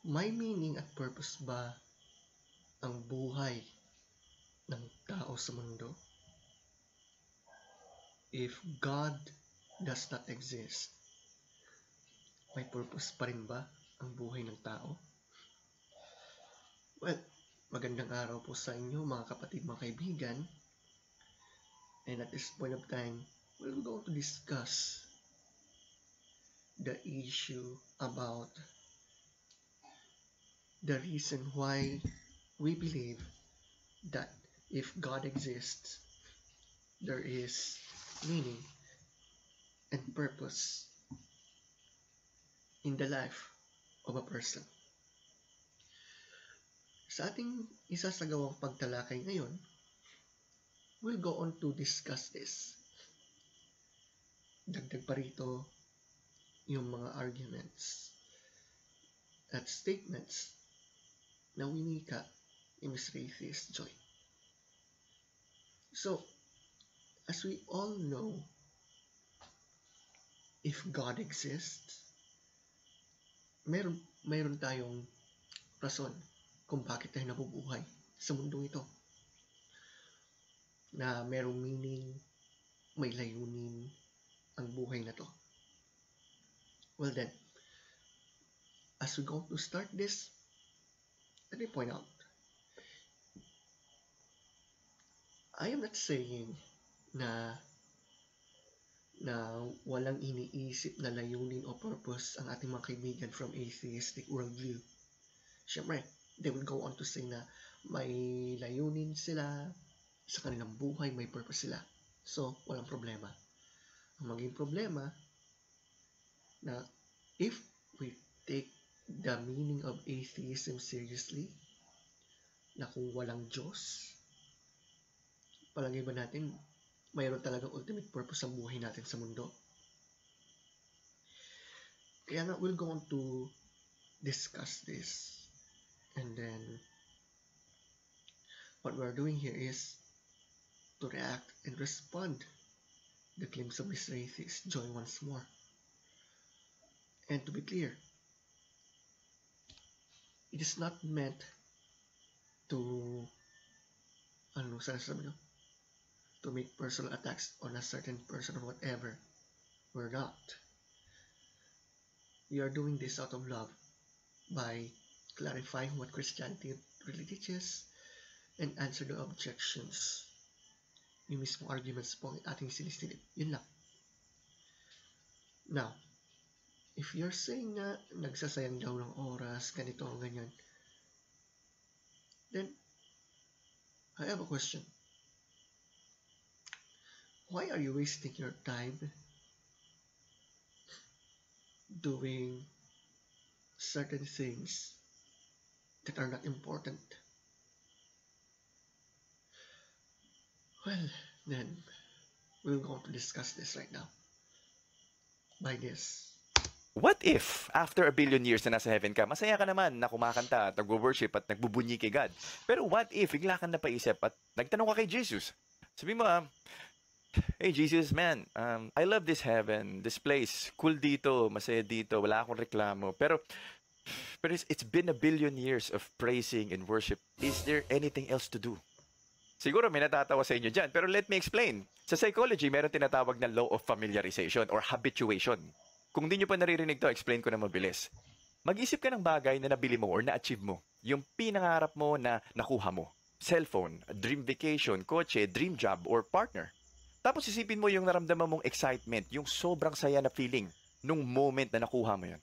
May meaning at purpose ba ang buhay ng tao sa mundo? If God does not exist, may purpose pa rin ba ang buhay ng tao? Well, magandang araw po sa inyo mga kapatid, mga kaibigan. And at this point of time, we're going to discuss the issue about the reason why we believe that if God exists, there is meaning and purpose in the life of a person. Sa ating isasagawang pagtalakay ngayon, we'll go on to discuss this. Dagdag pa rito yung mga arguments at statements na winika ni Ms. Raythe's Joy. So, as we all know, if God exists, mayroon tayong rason kung bakit tayo nabubuhay sa mundong ito. Na mayroong meaning, may layunin ang buhay na to. Well then, as we go to start this, let me point out, I am not saying na walang iniisip na layunin o purpose ang ating mga kaibigan from atheistic worldview. Siyempre, they will go on to say na may layunin sila sa kanilang buhay, may purpose sila. So, walang problema. Ang maging problema na if we take the meaning of atheism seriously, na kung walang Diyos, palagay ba natin mayroon talagang ultimate purpose sa buhay natin sa mundo? Kaya nga, we'll go on to discuss this. And then, what we're doing here is to react and respond the claims of Ms. Raythe's Joy once more. And to be clear, it is not meant to to make personal attacks on a certain person or whatever. We're not. We are doing this out of love by clarifying what Christianity really teaches and answer the objections. Yung mismo arguments po ang ating sinisilip. Yun lang. Now, if you're saying na nagsasayang daw ng oras, ganito o ganyan, then I have a question. Why are you wasting your time doing certain things that are not important? Well, then, we'll go on to discuss this right now. By this. What if, after a billion years na nasa heaven ka, masaya ka naman na kumakanta at nagwo-worship at nagbubunyi kay God. Pero what if, bigla kang napaisip at nagtanong ka kay Jesus? Sabi mo, hey Jesus, man, I love this heaven, this place, cool dito, masaya dito, wala akong reklamo. Pero it's been a billion years of praising and worship. Is there anything else to do? Siguro may natatawa sa inyo dyan, pero let me explain. Sa psychology, meron tinatawag na law of familiarization or habituation. Kung di nyo pa naririnig to, explain ko na mabilis. Mag-isip ka ng bagay na nabili mo or na-achieve mo. Yung pinangarap mo na nakuha mo. Cellphone, dream vacation, kotse, dream job, or partner. Tapos isipin mo yung naramdaman mong excitement, yung sobrang saya na feeling nung moment na nakuha mo yun.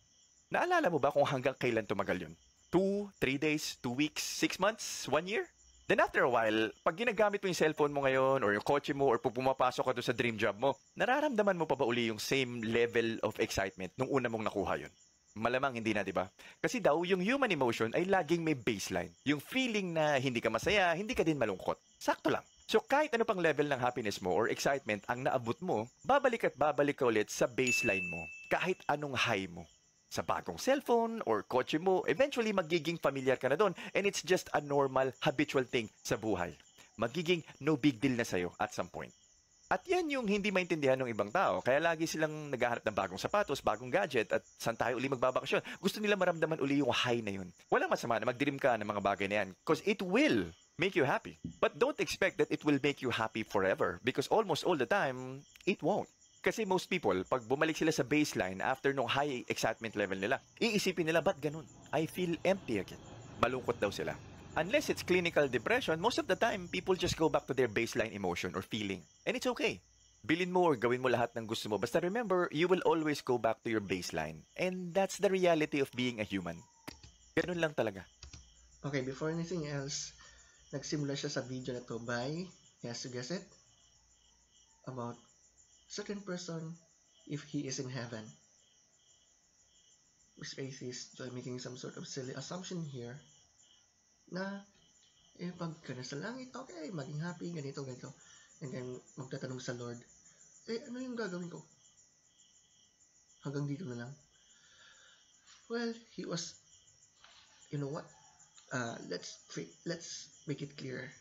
Naalala mo ba kung hanggang kailan tumagal yun? 2, 3 days, 2 weeks, 6 months, 1 year? Then after a while, pag ginagamit mo yung cellphone mo ngayon or yung kotse mo or pag pumapasok ka doon sa dream job mo, nararamdaman mo pa ba uli yung same level of excitement nung una mong nakuha yun? Malamang hindi na, di ba? Kasi daw, yung human emotion ay laging may baseline. Yung feeling na hindi ka masaya, hindi ka din malungkot. Sakto lang. So kahit ano pang level ng happiness mo or excitement ang naabot mo, babalik at babalik ka ulit sa baseline mo. Kahit anong high mo. Sa bagong cellphone or kotse mo, eventually magiging familiar ka na doon and it's just a normal, habitual thing sa buhay. Magiging no big deal na sa'yo at some point. At yan yung hindi maintindihan ng ibang tao. Kaya lagi silang naghahanap ng bagong sapatos, bagong gadget, at saan tayo uli magbabakasyon. Gusto nila maramdaman uli yung high na yun. Walang masama na mag-dream ka ng mga bagay na yan. Because it will make you happy. But don't expect that it will make you happy forever. Because almost all the time, it won't. Kasi most people, pag bumalik sila sa baseline after nung high excitement level nila, iisipin nila, ba't ganun? I feel empty again. Malungkot daw sila. Unless it's clinical depression, most of the time, people just go back to their baseline emotion or feeling. And it's okay. Bilin mo or gawin mo lahat ng gusto mo. Basta remember, you will always go back to your baseline. And that's the reality of being a human. Ganun lang talaga. Okay, before anything else, nagsimula siya sa video na to by, yes, you guess it, about certain person if he is in heaven. Mr. Atheist, so I'm making some sort of silly assumption here na pag ka nasa langit, okay, maging happy, ganito. And then, magtatanong sa Lord, ano yung gagawin ko? Hanggang dito na lang. Well, he was, you know what? Let's make it clear.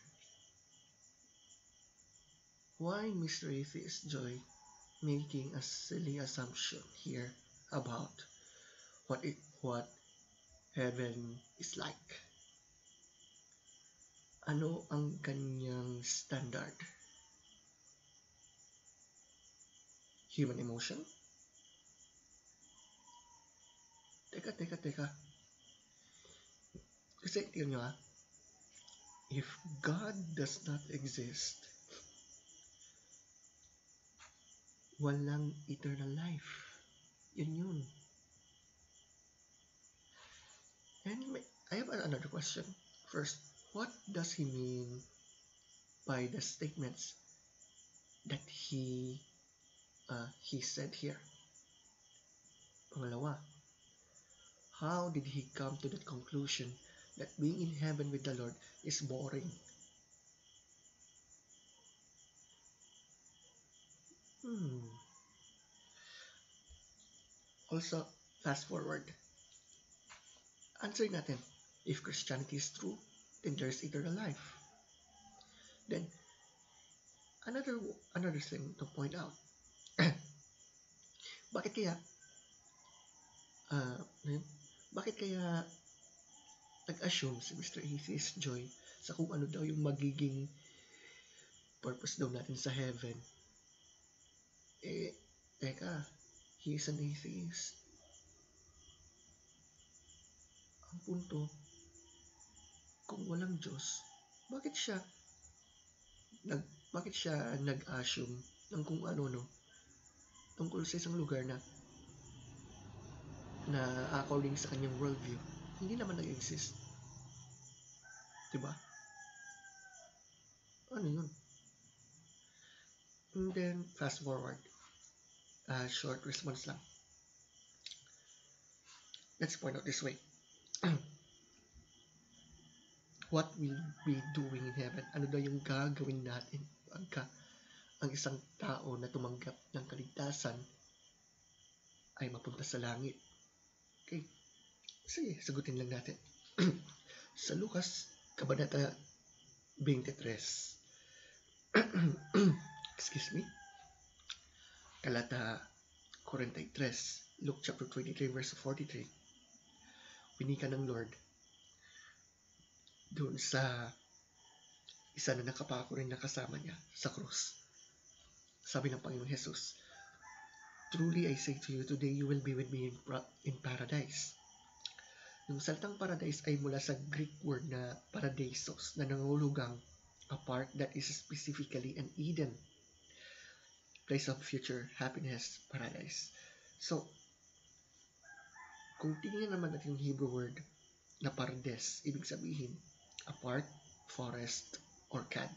Why Mr. Atheist Joy making a silly assumption here about what heaven is like? Ano ang kanyang standard? Human emotion? Teka. Kasi, tingnan nyo if God does not exist, walang eternal life. Yun. Anyway, I have another question. First, what does he mean by the statements that he said here? Pangalawa, how did he come to that conclusion that being in heaven with the Lord is boring? Also, fast forward. Answer natin, if Christianity is true, then there's eternal life. Then, another thing to point out. Bakit kaya nag-assume si Mr. Atheist Joy sa kung ano daw yung magiging purpose daw natin sa heaven? Teka, he is an atheist. Ang punto, kung walang Diyos, bakit siya nag-assume ng kung ano tungkol sa isang lugar na according sa kanyang worldview, hindi naman nag-exist. Diba? Ano yun? And then, fast forward. Short response lang. Let's point out this way. What will be doing in heaven? Ano daw yung gagawin natin pagka ang isang tao na tumanggap ng kaligtasan ay mapunta sa langit? Okay. Sige, sagutin lang natin. Sa Lucas, Kabanata 23. Excuse me. Talata 43. Luke chapter 23 verse 43. Winika ng Lord doon sa isa na nakapako rin na kasama niya sa krus. Sabi ng Panginoon Jesus, truly I say to you, today you will be with me in paradise. Yung salitang paradise ay mula sa Greek word na paradisos na nangulugang a part that is specifically an Eden, place of future happiness, paradise. So, kung tingnan naman natin yung Hebrew word na pardes, ibig sabihin, a park, forest, orchard.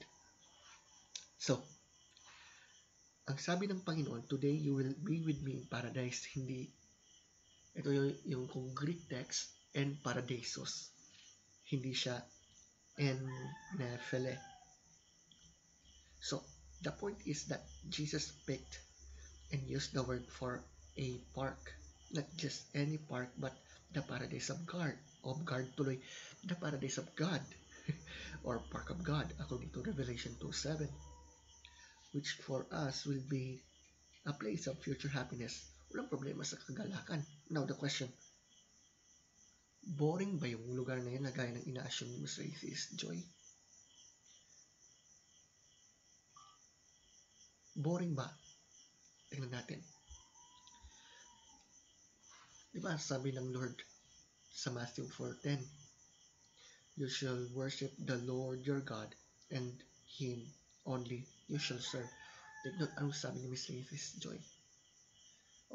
So, ang sabi ng Panginoon, today you will be with me in paradise, hindi, ito yung kung Greek text, en paradisos. Hindi siya en nephele. So, the point is that Jesus picked and used the word for a park. Not just any park, but the paradise of God. The paradise of God. Or park of God, according to Revelation 2:7. which for us will be a place of future happiness. Walang problema sa kagalakan. Now, the question, boring ba yung lugar na yun na gaya ng ina-assume ni Miss Racist, Joy? Boring ba? Tingnan natin. Diba, sabi ng Lord sa Matthew 4:10, you shall worship the Lord your God, and Him only you shall serve. Tignan anong sabi ni Miss Racist, Joy.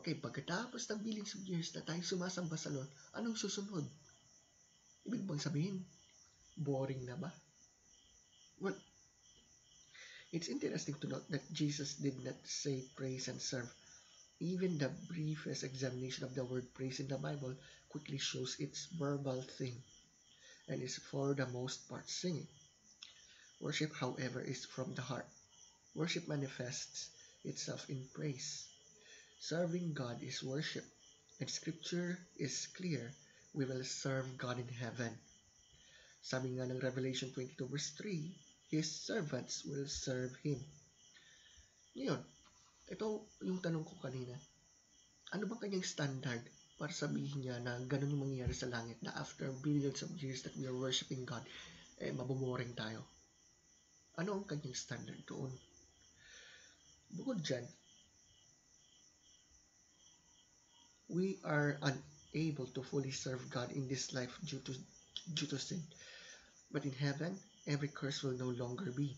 Okay, pagkatapos ng billions of years na tayo sumasamba sa Lord, anong susunod? Ibig bang sabihin, boring na ba? Well, it's interesting to note that Jesus did not say praise and serve. Even the briefest examination of the word praise in the Bible quickly shows its verbal thing and is for the most part singing. Worship, however, is from the heart. Worship manifests itself in praise. Serving God is worship, and Scripture is clear, we will serve God in heaven. Sabi nga ng Revelation 22 verse 3, His servants will serve Him. Ngayon, ito yung tanong ko kanina. Ano bang kanyang standard para sabihin niya na ganun yung mangyayari sa langit na after billions of years that we are worshiping God, mabuboring tayo? Ano ang kanyang standard doon? Bukod dyan, we are unable to fully serve God in this life due to sin. But in heaven, every curse will no longer be.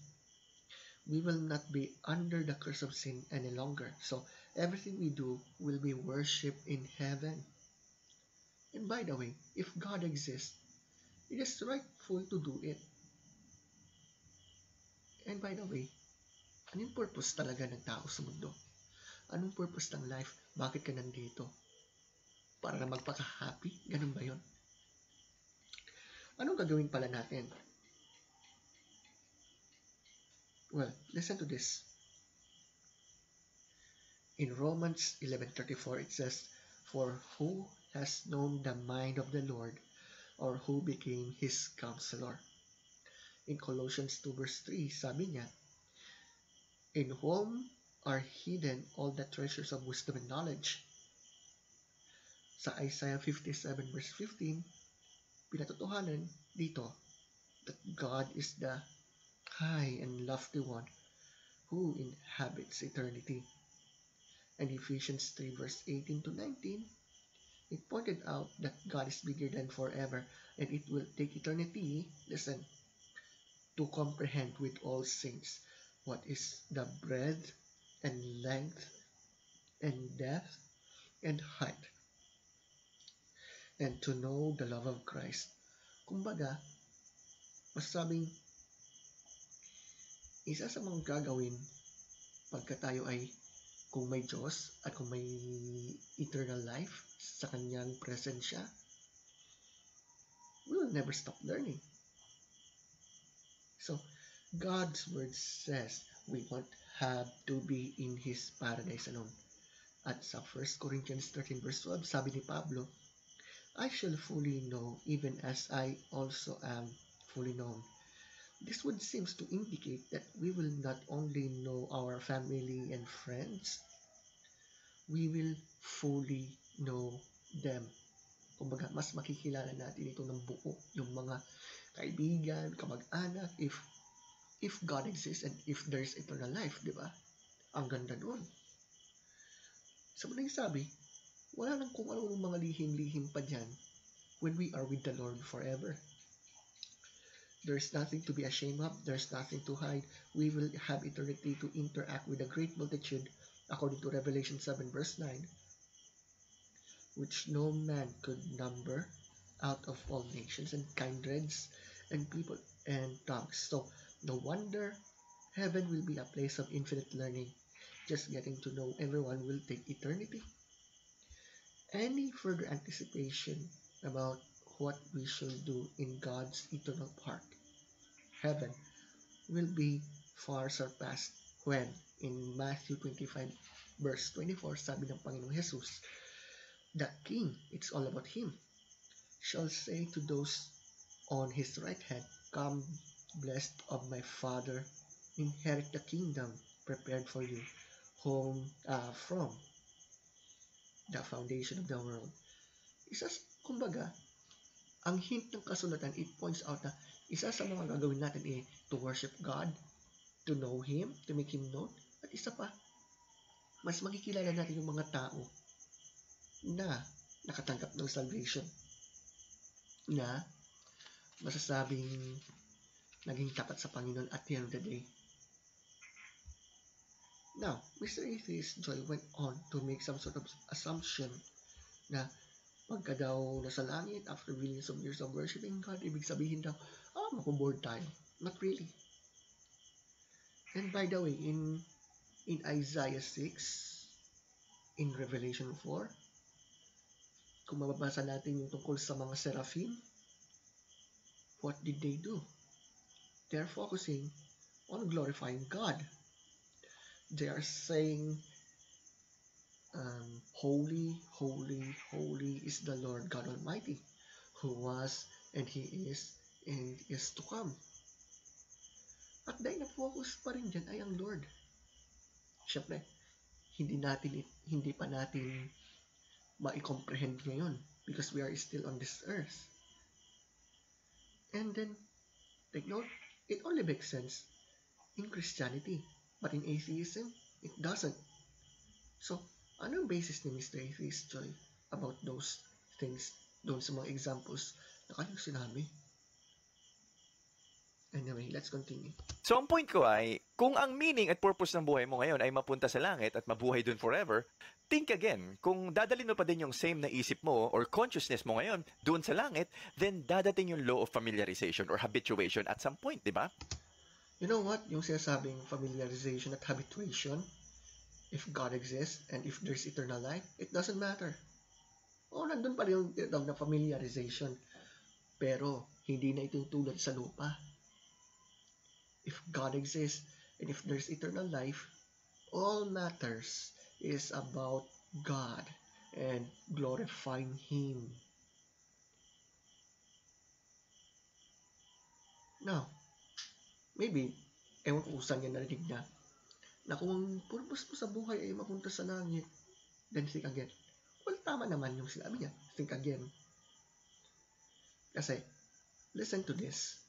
We will not be under the curse of sin any longer. So everything we do will be worship in heaven. And by the way, if God exists, it is rightful to do it. And by the way, anong purpose talaga ng tao sa mundo? Anong purpose ng life? Bakit ka nandito? Para na magpaka-happy? Ganun ba yun? Anong gagawin pala natin? Well, listen to this. In Romans 11:34 it says, for who has known the mind of the Lord, or who became His counselor? In Colossians 2 verse 3, sabi niya, in whom are hidden all the treasures of wisdom and knowledge. Sa Isaiah 57 verse 15, pinatotohanan dito that God is the high and lofty one who inhabits eternity. And Ephesians 3 verse 18 to 19, it pointed out that God is bigger than forever, and it will take eternity, listen, to comprehend with all saints what is the breadth and length and depth and height, and to know the love of Christ. Kumbaga, masasabing isa sa mga gagawin pagka tayo ay kung may Diyos at kung may eternal life sa kanyang presensya, we will never stop learning. So, God's word says we won't have to be in His paradise alone. At sa 1 Corinthians 13 verse 12, sabi ni Pablo, I shall fully know even as I also am fully known. This would seems to indicate that we will not only know our family and friends, we will fully know them. Kumbaga, mas makikilala natin ito ng buo, yung mga kaibigan, kamag-anak, if God exists and if there's eternal life, di ba? Ang ganda doon. Sa muna yung sabi, wala nang kung ano mga lihim-lihim pa dyan when we are with the Lord forever. There's nothing to be ashamed of. There's nothing to hide. We will have eternity to interact with a great multitude, according to Revelation 7 verse 9, which no man could number, out of all nations and kindreds and people and tongues. So, no wonder heaven will be a place of infinite learning. Just getting to know everyone will take eternity. Any further anticipation about what we shall do in God's eternal part, heaven, will be far surpassed when in Matthew 25 verse 24, sabi ng Panginoong Jesus, the King, it's all about Him, shall say to those on His right hand, come, blessed of my Father, inherit the kingdom prepared for you from the foundation of the world. Isa, kumbaga, ang hint ng kasulatan, it points out na isa sa mga gagawin natin to worship God, to know Him, to make Him known, at isa pa, mas makikilala natin yung mga tao na nakatanggap ng salvation, na masasabing naging tapat sa Panginoon at the end of the day. Now, Mr. Atheist Joy went on to make some sort of assumption na pagka daw nasa langit, after billions of years of worshiping God, ibig sabihin daw, makuboard tayo. Not really. And by the way, in Isaiah 6, in Revelation 4, kung mababasa natin yung tungkol sa mga seraphim, what did they do? They're focusing on glorifying God. They are saying, holy, holy, holy is the Lord God Almighty, who was, and He is to come. At dahil na-focus pa rin dyan ay ang Lord. Siyempre, hindi pa natin ma-comprehend ngayon because we are still on this earth. And then, take note, it only makes sense in Christianity. But in atheism, it doesn't. So, ano yung basis ni Mr. Atheist Joy about those things, doon sa mga examples na kanyang sinabi? Anyway, let's continue. So, ang point ko ay, kung ang meaning at purpose ng buhay mo ngayon ay mapunta sa langit at mabuhay dun forever, think again. Kung dadalhin mo pa din yung same na isip mo or consciousness mo ngayon dun sa langit, then dadating yung law of familiarization or habituation at some point, di ba? You know what? Yung sinasabing familiarization at habituation, if God exists and if there's eternal life, it doesn't matter. Nandun pa rin yung tinatawag na familiarization. Pero, hindi na ito tulad sa lupa. If God exists and if there's eternal life, all matters is about God and glorifying Him. Now, maybe, ewan ko kung saan niya narinig na kung ang purpose mo sa buhay ay mapunta sa langit, then think again. Well, tama naman yung sinabi niya. Think again. Kasi, listen to this.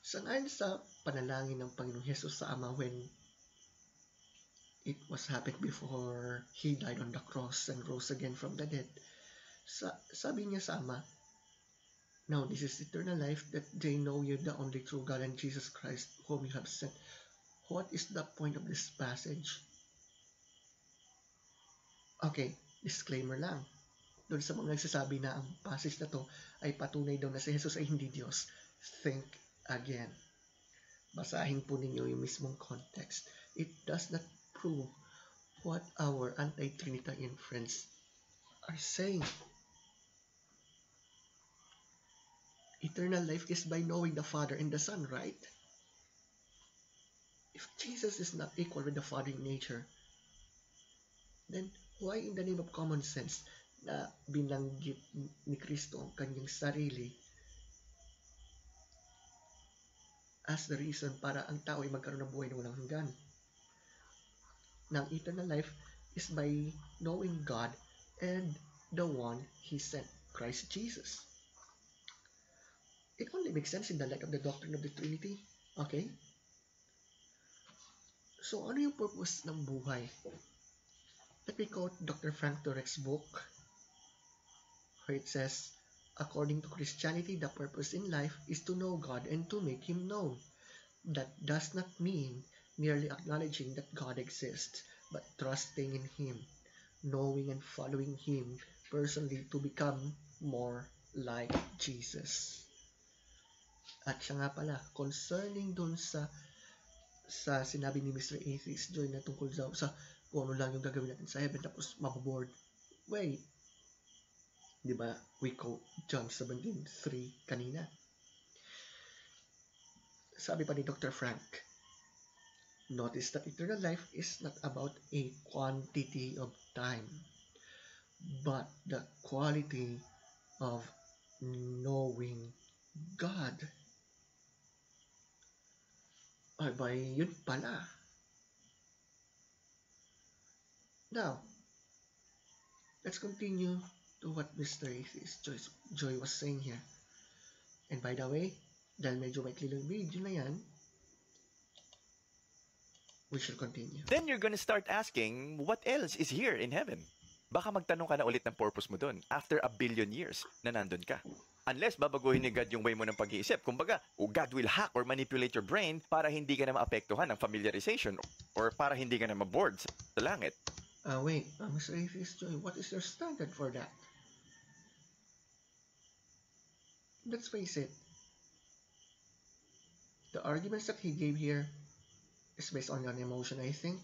Sangayon sa panalangin ng Panginoong Hesus sa Ama when it was happened before He died on the cross and rose again from the dead, sabi niya sa Ama, now this is eternal life, that they know you, the only true God, and Jesus Christ, whom you have sent. What is the point of this passage? Okay, disclaimer lang. Doon sa mga nagsasabi na ang passage na to ay patunay daw na si Jesus ay hindi Diyos, think again. Basahin po ninyo yung mismong context. It does not prove what our anti-Trinitarian friends are saying. Eternal life is by knowing the Father and the Son, right? If Jesus is not equal with the Father in nature, then why in the name of common sense na binanggit ni Kristo ang kanyang sarili as the reason para ang tao ay magkaroon ng buhay na walang hanggan? Now, eternal life is by knowing God and the one He sent, Christ Jesus. It only makes sense in the light of the doctrine of the Trinity. Okay? So, ano yung purpose ng buhay? Let me quote Dr. Frank Turek's book, where it says, according to Christianity, the purpose in life is to know God and to make Him known. That does not mean merely acknowledging that God exists, but trusting in Him, knowing and following Him personally to become more like Jesus. At siya nga pala, concerning dun sa sinabi ni Mr. Atheist Joy na tungkol sa kung ano lang yung gagawin natin sa heaven tapos maboboard. Wait, di ba we quote John 17:3 kanina? Sabi pa ni Dr. Frank, notice that eternal life is not about a quantity of time, but the quality of knowing God. Abay, yun pala. Now, let's continue to what Mr. Atheist Joy was saying here. And by the way, dahil medyo maikli lang video na yan, we shall continue. Then you're gonna start asking, what else is here in heaven? Baka magtanong ka na ulit ng purpose mo doon after a billion years na nandun ka. Unless babaguhin ni God yung way mo ng pag-iisip. Kumbaga, God will hack or manipulate your brain para hindi ka na maapektuhan ng familiarization or para hindi ka na maboard sa langit. Wait, Mr. Atheist Joy, what is your standard for that? Let's face it, the arguments that he gave here is based on an emotion, I think.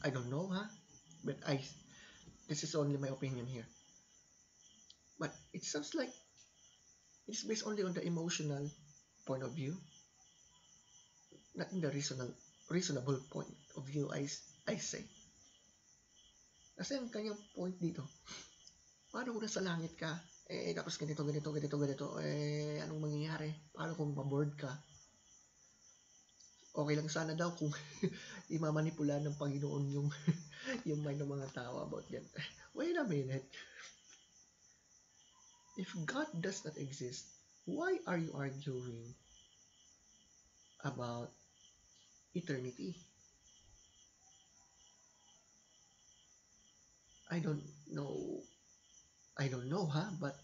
I don't know, but this is only my opinion here. But it sounds like it's based only on the emotional point of view, not in the reasonable point of view, I say. Kasi ang kanyang point dito, paano kung nasa langit ka, tapos ganito, anong mangyayari? Paano kung maboard ka? Okay lang sana daw kung imamanipula ng Panginoon yung yung mind ng mga tao about yan. Wait a minute. If God does not exist, why are you arguing about eternity? I don't know, but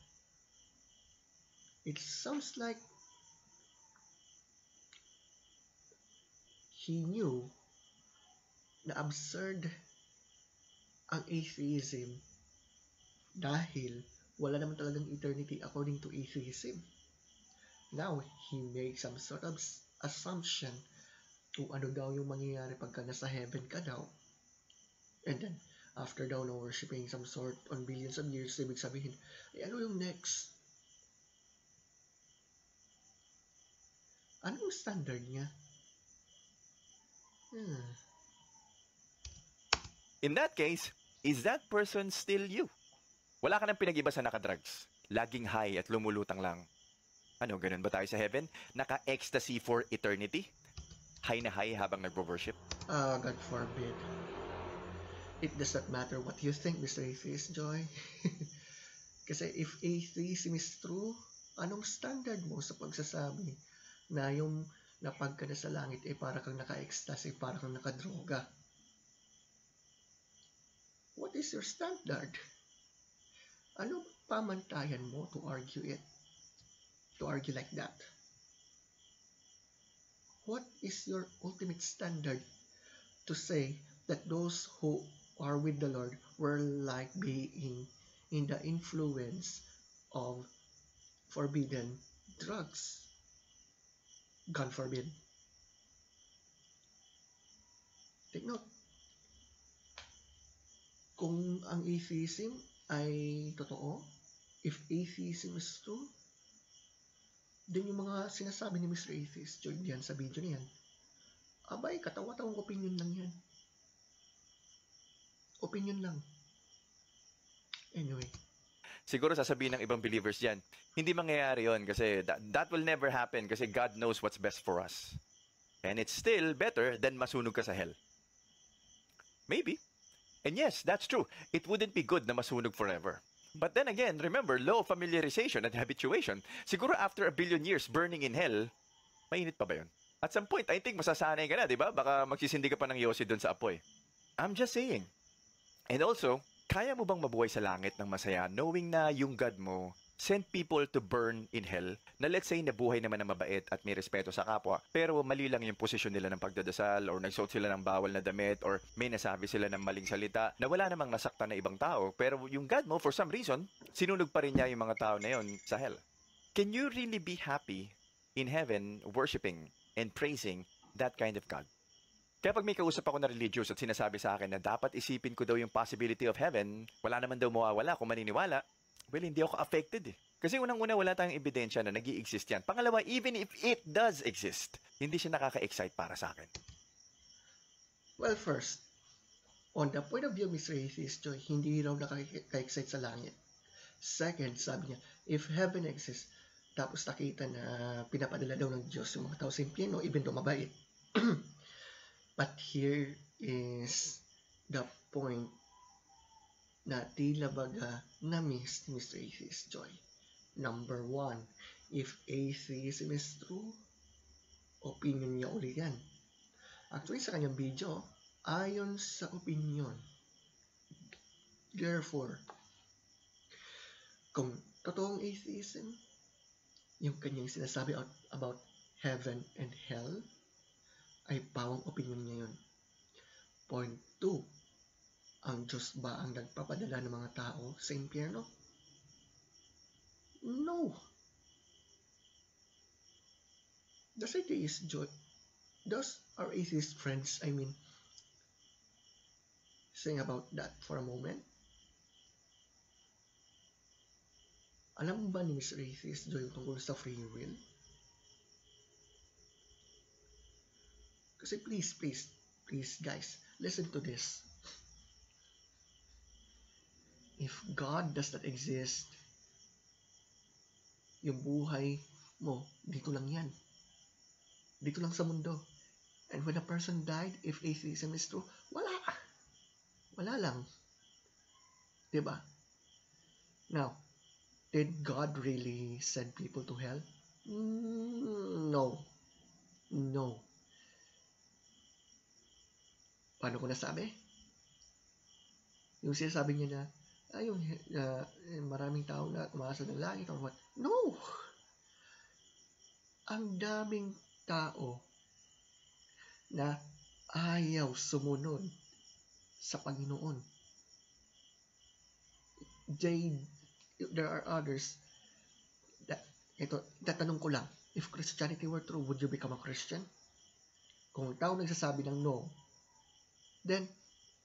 it sounds like he knew na absurd ang atheism dahil wala naman talagang eternity according to atheism. Now, he made some sort of assumption kung ano daw yung mangyayari pagka nasa heaven ka daw. And then, after daw na worshipping some sort on billions of years, ibig sabihin, ano yung next? Anong standard niya? In that case, is that person still you? Wala ka nang pinag-iba sa nakadrugs. Laging high at lumulutang lang. Ano, ganun ba tayo sa heaven? Naka-ecstasy for eternity? High na high habang nagbo-worship? God forbid. It does not matter what you think, Mr. Atheist Joy. Kasi if atheism is true, anong standard mo sa pagsasabi na yung napag ka na sa langit para kang naka-ecstasy, para kang nakadroga? What is your standard? Ano pamantayan mo to argue it? To argue like that? What is your ultimate standard to say that those who are with the Lord were like being in the influence of forbidden drugs? God forbid. Take note. Kung ang atheism ay totoo, if atheism is true, then yung mga sinasabi ni Mr. Atheist diyan sa video na yan, abay, katawa-tawang opinion lang yan. Opinion lang. Anyway. Siguro sasabihin ng ibang believers dyan, hindi mangyayari yon kasi that will never happen kasi God knows what's best for us. And it's still better than masunog ka sa hell. Maybe. And yes, that's true. It wouldn't be good na masunog forever. But then again, remember, low familiarization and habituation. Siguro after a billion years burning in hell, mainit pa ba yun? At some point, I think masasanay ka na, di ba? Baka magsisindi ka pa ng yosi doon sa apoy. I'm just saying. And also, kaya mo bang mabuhay sa langit ng masaya knowing na yung God mo sent people to burn in hell na let's say nabuhay naman ng mabait at may respeto sa kapwa pero mali lang yung posisyon nila ng pagdadasal or nagsuot sila ng bawal na damit or may nasabi sila ng maling salita na wala namang nasaktan na ibang tao pero yung God mo for some reason sinunog pa rin niya yung mga tao na yon sa hell. Can you really be happy in heaven worshiping and praising that kind of God? Kaya pag may kausap ako na religious at sinasabi sa akin na dapat isipin ko daw yung possibility of heaven, wala naman daw mawawala kung maniniwala, well, hindi ako affected eh. Kasi unang-una wala tayong ebidensya na nag-i-exist yan. Pangalawa, even if it does exist, hindi siya nakaka-excite para sa akin. Well, first, on the point of view of Mr. Atheist Joy, hindi raw nakaka-excite sa langit. Second, sabi niya, if heaven exists, tapos nakita na pinapadala daw ng Diyos yung mga tao sa impyerno, even though mabait. But here is the point na tila baga na-miss ni Mr. Atheist Joy. Number 1, if atheism is true, opinion niya ulit yan. Actually, sa kanyang video, ayon sa opinion. Therefore, kung totoong atheism, yung kanyang sinasabi about heaven and hell, ay pawang opinion niya yun. Point 2, ang Diyos ba ang nagpapadala ng mga tao sa impyerno? No. Does our atheist friends, saying about that for a moment? Alam mo ba ni Mr. Atheist Joy tungkol sa free will? Kasi please guys, listen to this. If God does not exist, yung buhay mo, dito lang yan. Dito lang sa mundo. And when a person died, if atheism is true, wala. Wala lang. Diba? Now, did God really send people to hell? No. Paano ko nasabi? Yung sinasabi niya na, maraming tao na umaasa ng langit or what? No! Ang daming tao na ayaw sumunod sa Panginoon. There are others that, tatanong ko lang, if Christianity were true, would you become a Christian? Kung tao nagsasabi ng no, then,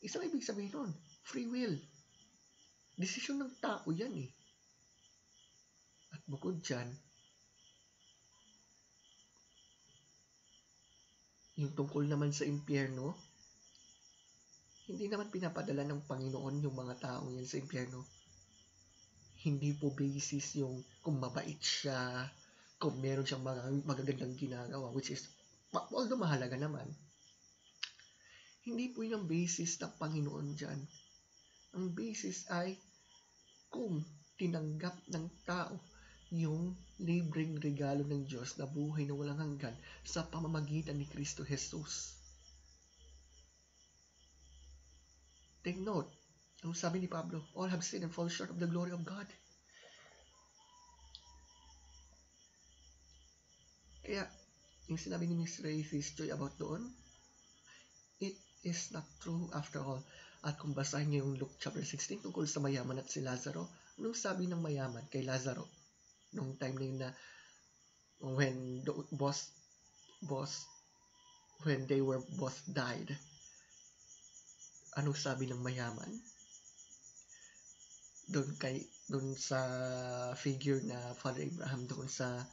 isang ibig sabihin nun, free will. Desisyon ng tao yan eh. At bukod dyan, yung tungkol naman sa impyerno, hindi naman pinapadala ng Panginoon yung mga taong yan sa impyerno. Hindi po basis yung kung mabait siya, kung meron siyang magagandang ginagawa, which is, although mahalaga naman, hindi po yung basis ng Panginoon dyan. Ang basis ay kung tinanggap ng tao yung libreng regalo ng Diyos na buhay na walang hanggan sa pamamagitan ni Kristo Jesus. Take note, ang sabi ni Pablo, all have sinned and fall short of the glory of God. Kaya, yung sinabi ni Mr. Atheist Joy about doon, it is not true after all. At kung basahin niyo yung Luke chapter 16 tungkol sa mayaman at si Lazaro, anong sabi ng mayaman kay Lazaro? Nung time na yun na when the when they were both died, anong sabi ng mayaman? Doon sa figure na Father Abraham doon sa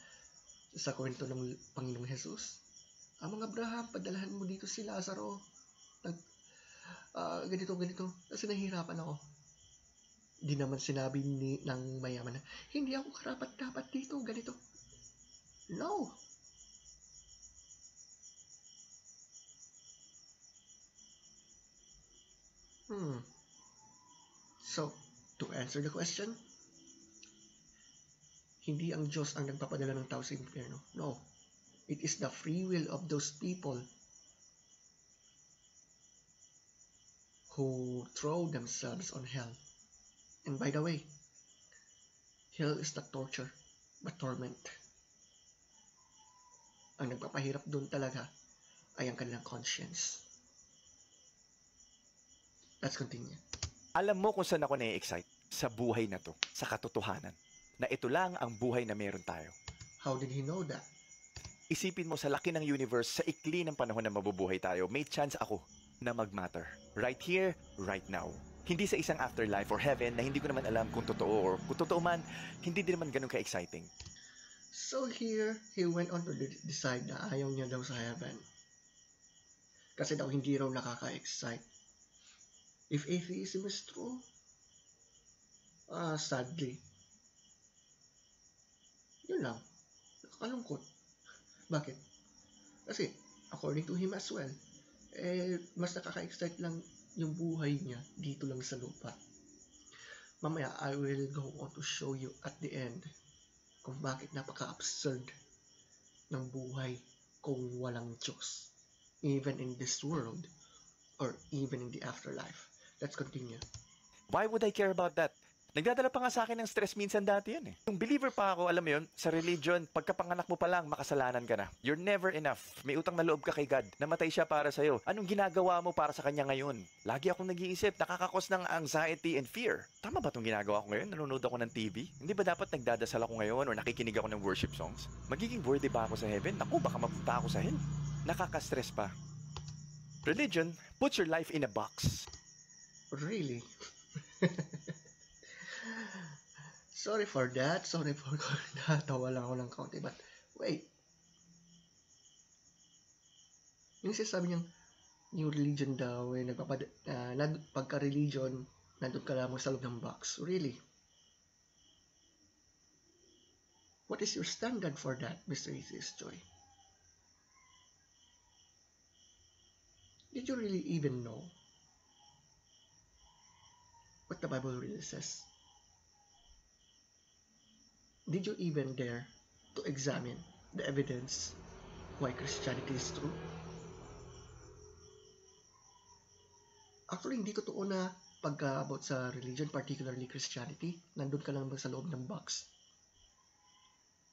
kwento ng Panginoong Jesus. Amang Abraham, padalahan mo dito si Lazaro. Ganito. Kasi nahihirapan ako. Di naman sinabi ng mayaman na, hindi ako karapat-dapat dito, ganito. No. So, to answer the question, hindi ang Diyos ang nagpapadala ng tao sa impyerno. No. It is the free will of those people who throw themselves on hell. And by the way, hell is not torture, but torment. Ang nagpapahirap doon talaga ay ang kanilang conscience. Let's continue. Alam mo kung saan ako na-excite? Sa buhay na to, sa katotohanan, na ito lang ang buhay na meron tayo. How did he know that? Isipin mo sa laki ng universe, sa ikli ng panahon na mabubuhay tayo, may chance ako na mag-matter. Right here, right now. Hindi sa isang afterlife or heaven na hindi ko naman alam kung totoo or kung totoo man, hindi din naman ganun ka-exciting. So here, he went on to decide na ayaw niya daw sa heaven. Kasi daw hindi raw nakaka-excite. If atheism is true, sadly, yun lang. Nakakalungkot. Bakit? Kasi, according to him as well, mas nakaka-excite lang yung buhay niya dito lang sa lupa. Mamaya, I will go on to show you at the end kung bakit napaka-absurd ng buhay kung walang Diyos. Even in this world, or even in the afterlife. Let's continue. Why would I care about that? Nagdadala pa nga sa akin ng stress minsan dati yan eh. Yung believer pa ako, alam mo yun, sa religion, pagkapanganak mo pa lang, makasalanan ka na. You're never enough. May utang na loob ka kay God. Namatay siya para sa'yo. Anong ginagawa mo para sa Kanya ngayon? Lagi akong nag-iisip, nakakakos ng anxiety and fear. Tama ba itong ginagawa ko ngayon? Nanonood ako ng TV? Hindi ba dapat nagdadasal ako ngayon or nakikinig ako ng worship songs? Magiging worthy ba ako sa heaven? Naku, baka mapunta ako sa hell. Nakaka-stress pa. Religion puts your life in a box. Really? Sorry for that. Natawa lang ako ng kaunti. But, wait. Yung sinasabi niyang, yung religion daw, pagka-religion, nandun ka lamang sa loob ng box. Really? What is your standard for that, Mr. Atheist Joy? Did you really even know what the Bible really says? Did you even dare to examine the evidence why Christianity is true? Actually, hindi totoo na about sa religion, particularly Christianity, nandun ka lang ba sa loob ng box?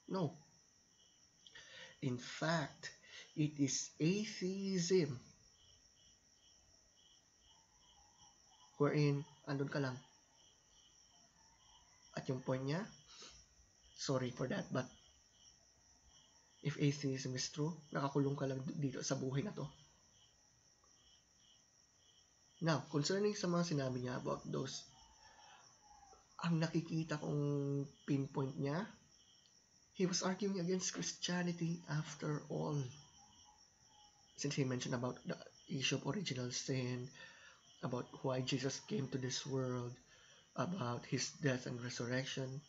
No. In fact, it is atheism wherein andun ka lang. At yung point niya, sorry for that, but if atheism is true, nakakulong ka lang dito sa buhay na to. Now, concerning sa mga sinabi niya about those, ang nakikita kong pinpoint niya, he was arguing against Christianity after all. Since he mentioned about the issue of original sin, about why Jesus came to this world, about his death and resurrection,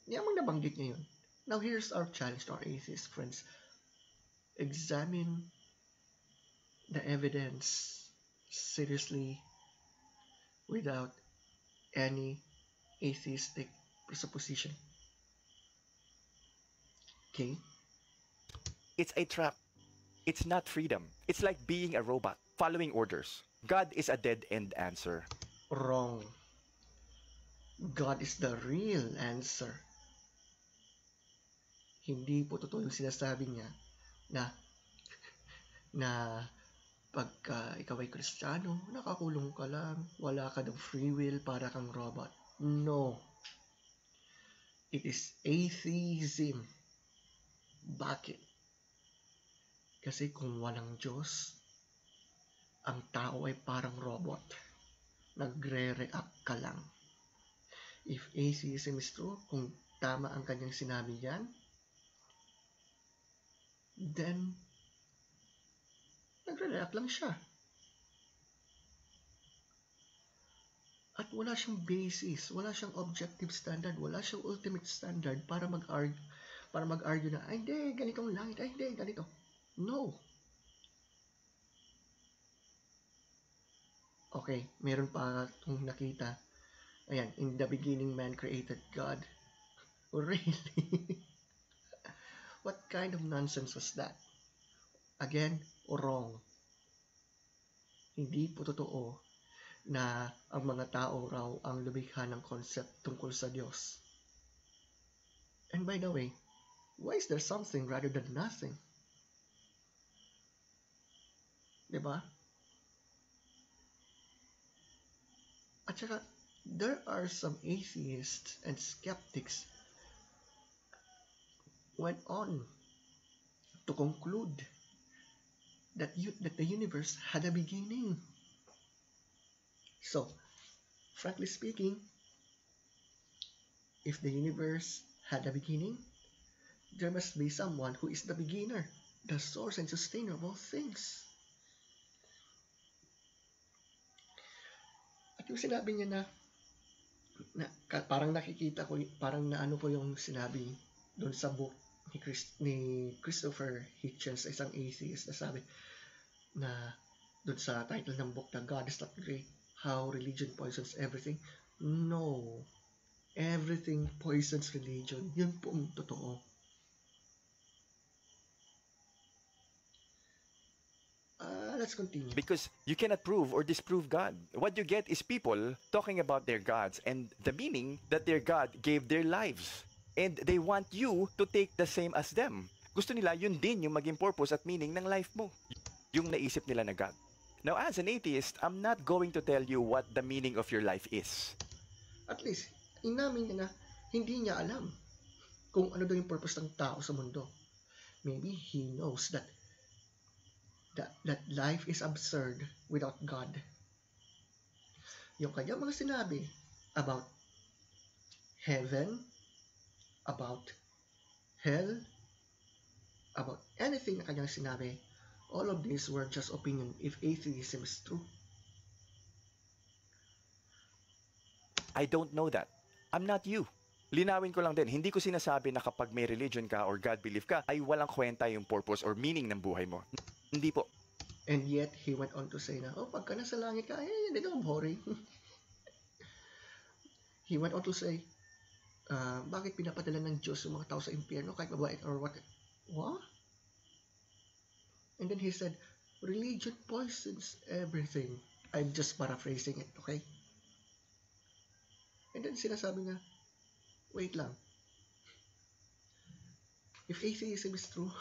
yamang nabanggit niya yun. Now, here's our challenge to our atheist friends. Examine the evidence seriously without any atheistic presupposition. Okay? It's a trap. It's not freedom. It's like being a robot, following orders. God is a dead-end answer. Wrong. God is the real answer. Hindi po totoo yung sinasabi niya na pagka ikaw ay Kristiyano, nakakulong ka lang, wala ka ng free will, para kang robot. No. It is atheism. Bakit? Kasi kung walang Diyos, ang tao ay parang robot. Nagre-react ka lang. If atheism is true, kung tama ang kanyang sinabi yan, then nagre-react lang siya. At wala siyang basis, wala siyang objective standard, wala siyang ultimate standard para mag-argue na, ay hindi, ganitong langit, ay hindi, ganito. No. Okay, meron pa akong nakita. Ayan, in the beginning man created God. Really? What kind of nonsense was that? Again, wrong. Hindi po totoo na ang mga tao raw ang lumikha ng concept tungkol sa Diyos. And by the way, why is there something rather than nothing? Diba? At saka, there are some atheists and skeptics went on to conclude that the universe had a beginning. So, frankly speaking, if the universe had a beginning, there must be someone who is the beginner, the source and sustainer of all things. At yung sinabi niya na parang nakikita ko, parang naano ko yung sinabi doon sa book ni Christopher Hitchens, isang atheist, na sabi na doon sa title ng book na God is Not Great, How Religion Poisons Everything. No. Everything poisons religion. Yun po ang totoo. Let's continue. Because you cannot prove or disprove God. What you get is people talking about their gods and the meaning that their God gave their lives. And they want you to take the same as them. Gusto nila yun din yung maging purpose at meaning ng life mo. Yung naisip nila na God. Now, as an atheist, I'm not going to tell you what the meaning of your life is. At least, inamin niya na hindi niya alam kung ano daw yung purpose ng tao sa mundo. Maybe he knows that life is absurd without God. Yung kanya mga sinabi about heaven, about hell, about anything na kanyang sinabi, all of these were just opinion if atheism is true. I don't know that. I'm not you. Linawin ko lang din, hindi ko sinasabi na kapag may religion ka or God belief ka, ay walang kwenta yung purpose or meaning ng buhay mo. Hindi po. And yet, he went on to say na, pagka nasa langit ka, hindi naman boring. He went on to say, bakit pinapadala ng Diyos yung mga tao sa impyerno kahit mabait or what? What? And then he said, religion poisons everything. I'm just paraphrasing it, okay? And then sinasabi niya, wait lang. If atheism is true,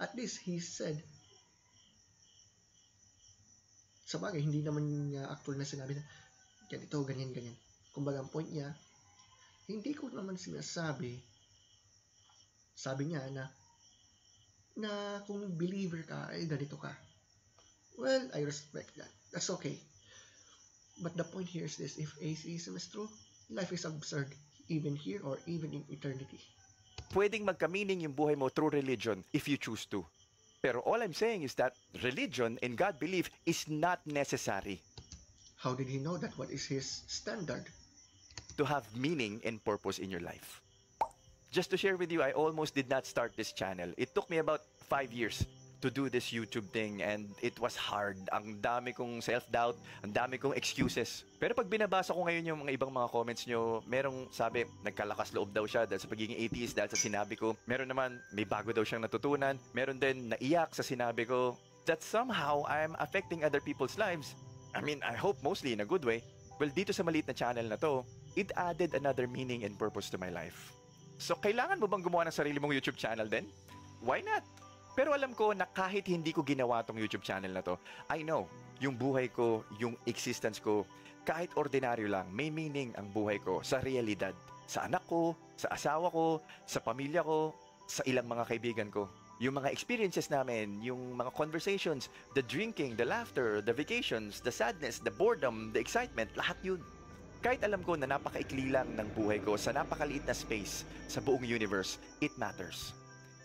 at least he said, sa bagay, hindi naman niya actual na sinabi na ganito, ganyan, ganyan. Kumbaga, ang point niya, hindi ko naman sinasabi, sabi niya na kung believer ka, ay ganito ka. Well, I respect that. That's okay. But the point here is this, if atheism is true, life is absurd, even here or even in eternity. Pwedeng magka-meaning yung buhay mo through religion if you choose to. Pero all I'm saying is that religion and God belief is not necessary. How did he know that? What is his standard? To have meaning and purpose in your life. Just to share with you, I almost did not start this channel. It took me about 5 years to do this YouTube thing and it was hard. Ang dami kong self-doubt, ang dami kong excuses. Pero pag binabasa ko ngayon yung mga ibang mga comments nyo, merong sabi, nagkalakas loob daw siya dahil sa pagiging atheist, dahil sa sinabi ko. Meron naman, may bago daw siyang natutunan. Meron din, naiyak sa sinabi ko. That somehow, I'm affecting other people's lives. I mean, I hope mostly in a good way. Well, dito sa maliit na channel na to, it added another meaning and purpose to my life. So, kailangan mo bang gumawa ng sarili mong YouTube channel din? Why not? Pero alam ko na kahit hindi ko ginawa tong YouTube channel na to, I know, yung buhay ko, yung existence ko, kahit ordinaryo lang, may meaning ang buhay ko sa realidad. Sa anak ko, sa asawa ko, sa pamilya ko, sa ilang mga kaibigan ko. Yung mga experiences namin, yung mga conversations, the drinking, the laughter, the vacations, the sadness, the boredom, the excitement, lahat yun. Kahit alam ko na napakaikli lang ng buhay ko sa napakaliit na space sa buong universe, it matters.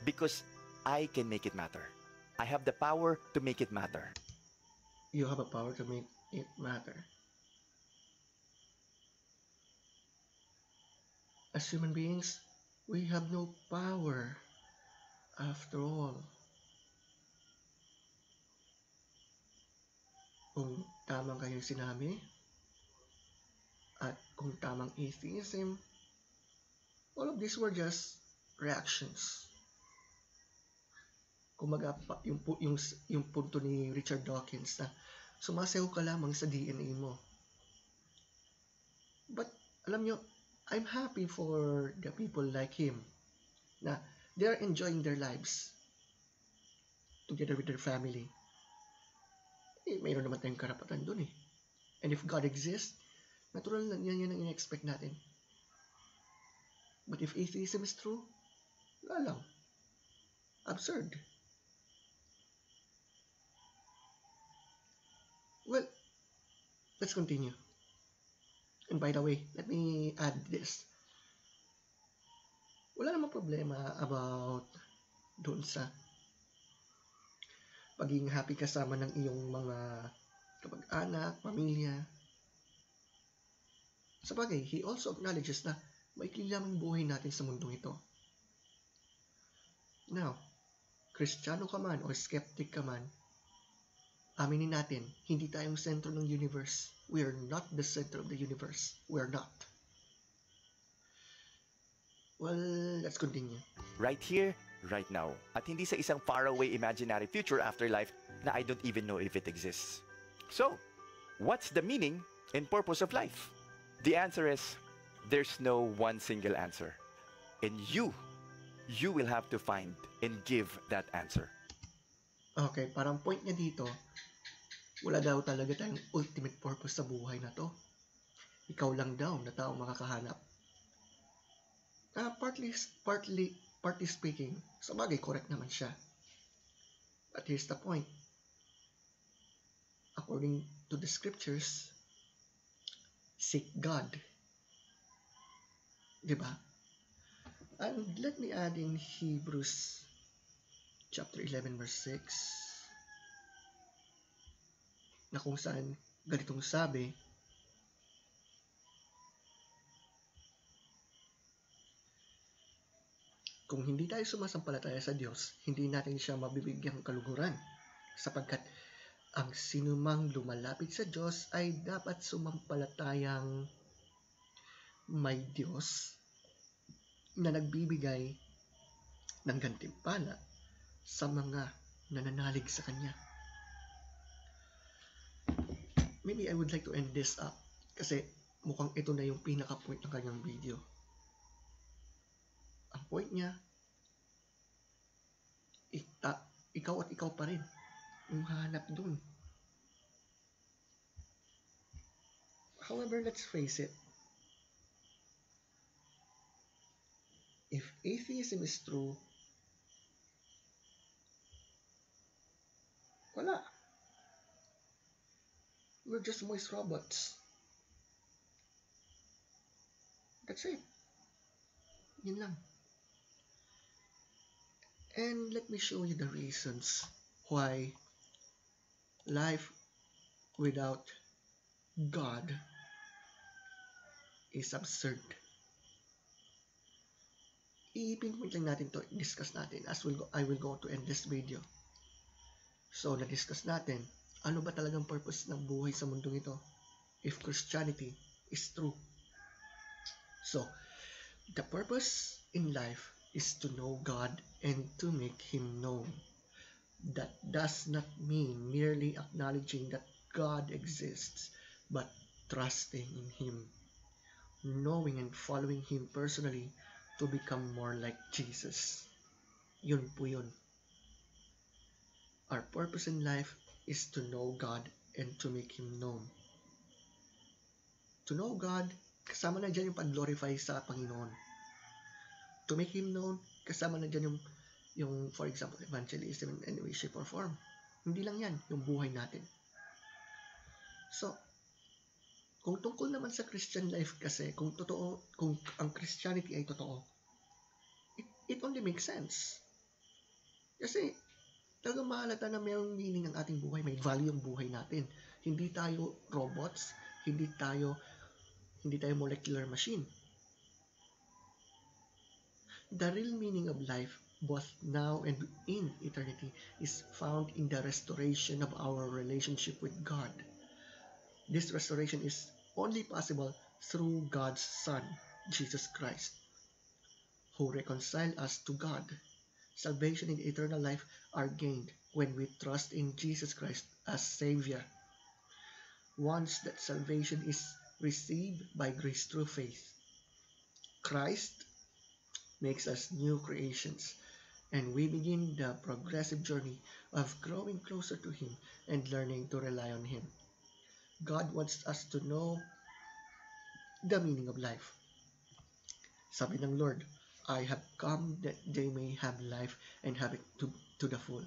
Because I can make it matter. I have the power to make it matter. You have a power to make it matter. As human beings, we have no power after all. Kung tamang kayong sinabi, at kung tamang atheism, all of these were just reactions. Kumaga yung punto ni Richard Dawkins na sumasayaw ka lamang sa DNA mo. But alam nyo, I'm happy for the people like him na they're enjoying their lives together with their family. Mayroon naman tayong karapatan dun eh. And if God exists, natural na yan ang in-expect natin. But if atheism is true, wala lang. Absurd. Well, let's continue. And by the way, let me add this. Wala namang problema about doon sa pagiging happy kasama ng iyong mga kapag-anak, pamilya. Sabagay, he also acknowledges na maikli lamang buhay natin sa mundong ito. Now, Kristiyano ka man o skeptic ka man, aminin natin, hindi tayong sentro ng universe. We are not the center of the universe. We are not. Well, let's continue. Right here, right now. At hindi sa isang faraway imaginary future afterlife na I don't even know if it exists. So, what's the meaning and purpose of life? The answer is, there's no one single answer. And you will have to find and give that answer. Okay, parang point niya dito, wala daw talaga tayong ultimate purpose sa buhay na to. Ikaw lang daw na tao makakahanap. Partly speaking, sa bagay, correct naman siya. But here's the point. According to the scriptures, seek God. Diba? And let me add in Hebrews chapter 11 verse 6 na kung saan ganitong sabi, kung hindi tayo sumasampalataya sa Diyos, hindi natin siya mabibigyang kaluguran sapagkat ang sinumang lumalapit sa Diyos ay dapat sumampalatayang may Diyos na nagbibigay ng gantimpala sa mga nananalig sa Kanya. Maybe I would like to end this up kasi mukhang ito na yung pinaka-point ng kanyang video. Ang point niya, ikaw at ikaw pa rin yung hahanap dun. However, let's face it, if atheism is true, wala. We're just moist robots. That's it. Yun lang. And let me show you the reasons why life without God is absurd. I-pinpoint lang natin to, discuss natin as I will go to end this video. So, na-discuss natin, ano ba talagang purpose ng buhay sa mundong ito if Christianity is true. So, the purpose in life is to know God and to make Him known. That does not mean merely acknowledging that God exists, but trusting in Him, knowing and following Him personally to become more like Jesus. Yun po yun. Our purpose in life is to know God and to make Him known. To know God, kasama na dyan yung pag-glorify sa Panginoon. To make Him known, kasama na dyan yung for example, evangelism in any way, shape, or form. Hindi lang yan, yung buhay natin. So, kung tungkol naman sa Christian life kasi, kung ang Christianity ay totoo, it only makes sense. Kasi, talagang mahalata na mayroong meaning ang ating buhay, may value ang buhay natin. Hindi tayo robots, hindi tayo molecular machine. The real meaning of life, both now and in eternity, is found in the restoration of our relationship with God. This restoration is only possible through God's Son, Jesus Christ, who reconciled us to God. Salvation and eternal life are gained when we trust in Jesus Christ as Savior. Once that salvation is received by grace through faith, Christ makes us new creations, and we begin the progressive journey of growing closer to Him and learning to rely on Him. God wants us to know the meaning of life. Sabi ng Lord, I have come that they may have life and have it to the full.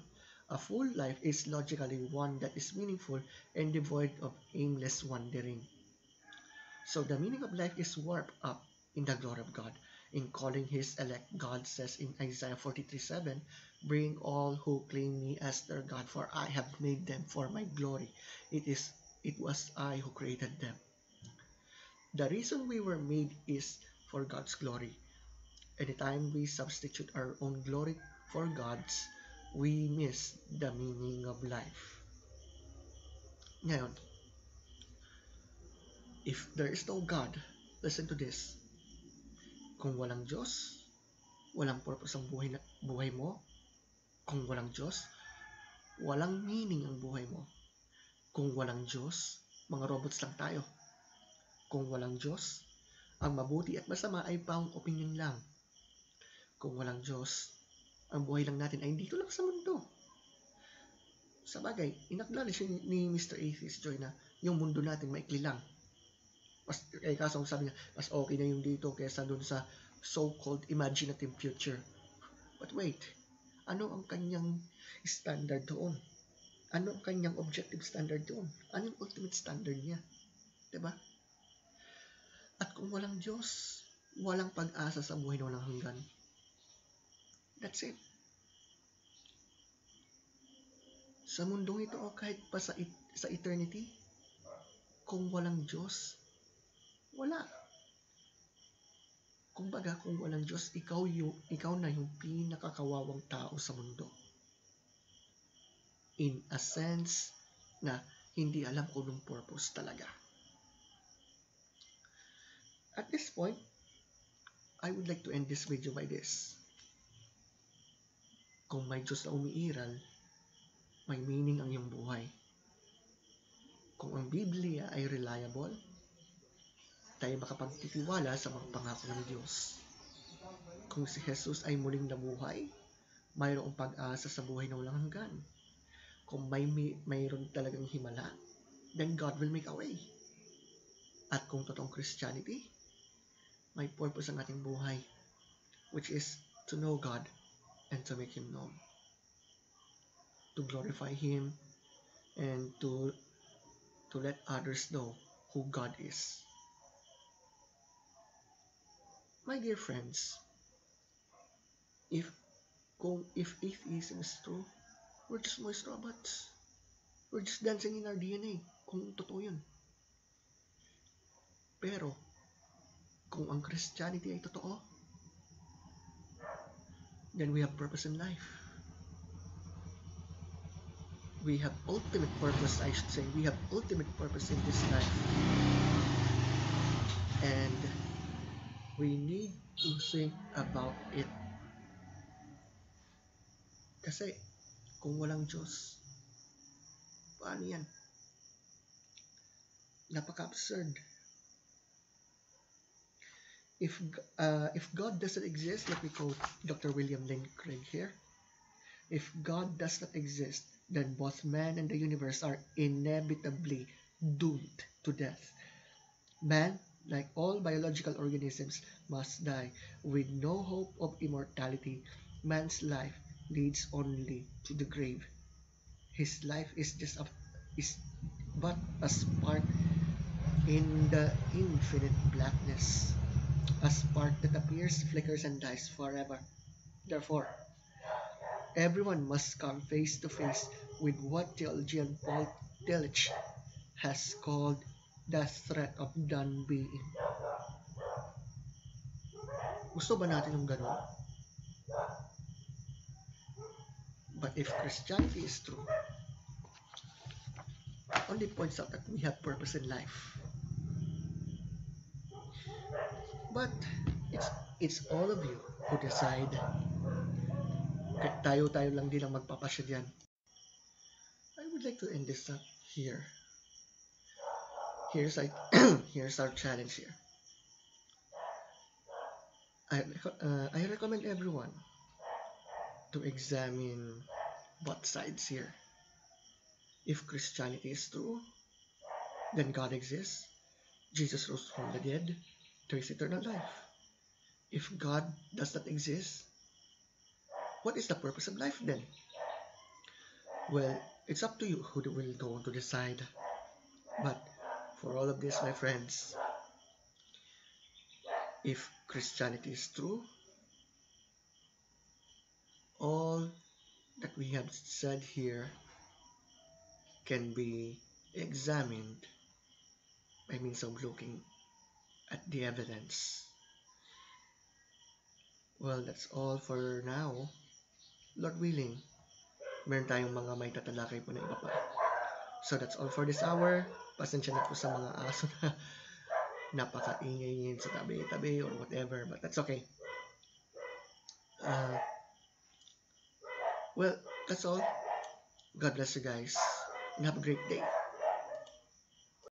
A full life is logically one that is meaningful and devoid of aimless wandering. So the meaning of life is warped up in the glory of God. In calling His elect, God says in Isaiah 43:7, bring all who claim me as their God, for I have made them for my glory. It was I who created them. The reason we were made is for God's glory. Anytime we substitute our own glory for gods, we miss the meaning of life. Ngayon, if there is no God, listen to this. Kung walang Diyos, walang purpose ang buhay mo. Kung walang Diyos, walang meaning ang buhay mo. Kung walang Diyos, mga robots lang tayo. Kung walang Diyos, ang mabuti at masama ay pang opinion lang. Kung walang Diyos, ang buhay lang natin ay dito lang sa mundo. Sa bagay, in-acknowledge ni Mr. Atheist Joy na yung mundo natin maikli lang. Kaso sabi niya, mas okay na yung dito kaysa dun sa so-called imaginative future. But wait, ano ang kanyang standard doon? Ano ang kanyang objective standard doon? Ano yung ultimate standard niya? Diba? At kung walang Diyos, walang pag-asa sa buhay na walang hanggan. That's it. Sa mundong ito o kahit pa sa eternity, kung walang Diyos, wala. Kumbaga, kung walang Diyos, ikaw na yung pinakakawawang tao sa mundo. In a sense na hindi alam kung anong purpose talaga. At this point, I would like to end this video by this. Kung may Diyos na umiiral, may meaning ang iyong buhay. Kung ang Biblia ay reliable, tayo makapagtitiwala sa mga pangako ng Diyos. Kung si Jesus ay muling nabuhay, mayroong pag-asa sa buhay na walang hanggan. Kung mayroon talagang himala, then God will make a way. At kung totoong Christianity, may purpose ang ating buhay, which is to know God and to make Him known. To glorify Him and to let others know who God is. My dear friends, if atheism is true, we're just moist robots. We're just dancing in our DNA, kung totoo yun. Pero, kung ang Christianity ay totoo, then we have purpose in life. We have ultimate purpose, I should say. We have ultimate purpose in this life. And we need to think about it. Kasi, kung walang Diyos, paano yan? Napaka-absurd. If God doesn't exist, let me quote Dr. William Lane Craig here. If God does not exist, then both man and the universe are inevitably doomed to death. Man, like all biological organisms, must die. With no hope of immortality, man's life leads only to the grave. His life is but a spark in the infinite blackness, a spark that appears, flickers, and dies forever. Therefore, everyone must come face to face with what theologian Paul Tillich has called the threat of non-being. Gusto ba natin yung ganun? But if Christianity is true, only points out that we have purpose in life. But it's all of you who decide. Tayo lang din ang magpapasya diyan. I would like to end this up here. Here's our challenge here. I recommend everyone to examine both sides here. If Christianity is true, then God exists. Jesus rose from the dead. There is eternal life. If God does not exist, what is the purpose of life then? Well, it's up to you who will go on to decide. But for all of this, my friends, if Christianity is true, all that we have said here can be examined by means of looking at the evidence. Well, that's all for now. Lord willing, meron tayong mga may tatalakay po na iba pa. So that's all for this hour. Pasensya na po sa mga aso na napakaingay ngayon sa tabi-tabi or whatever, but that's okay. Well, that's all. God bless you guys and have a great day.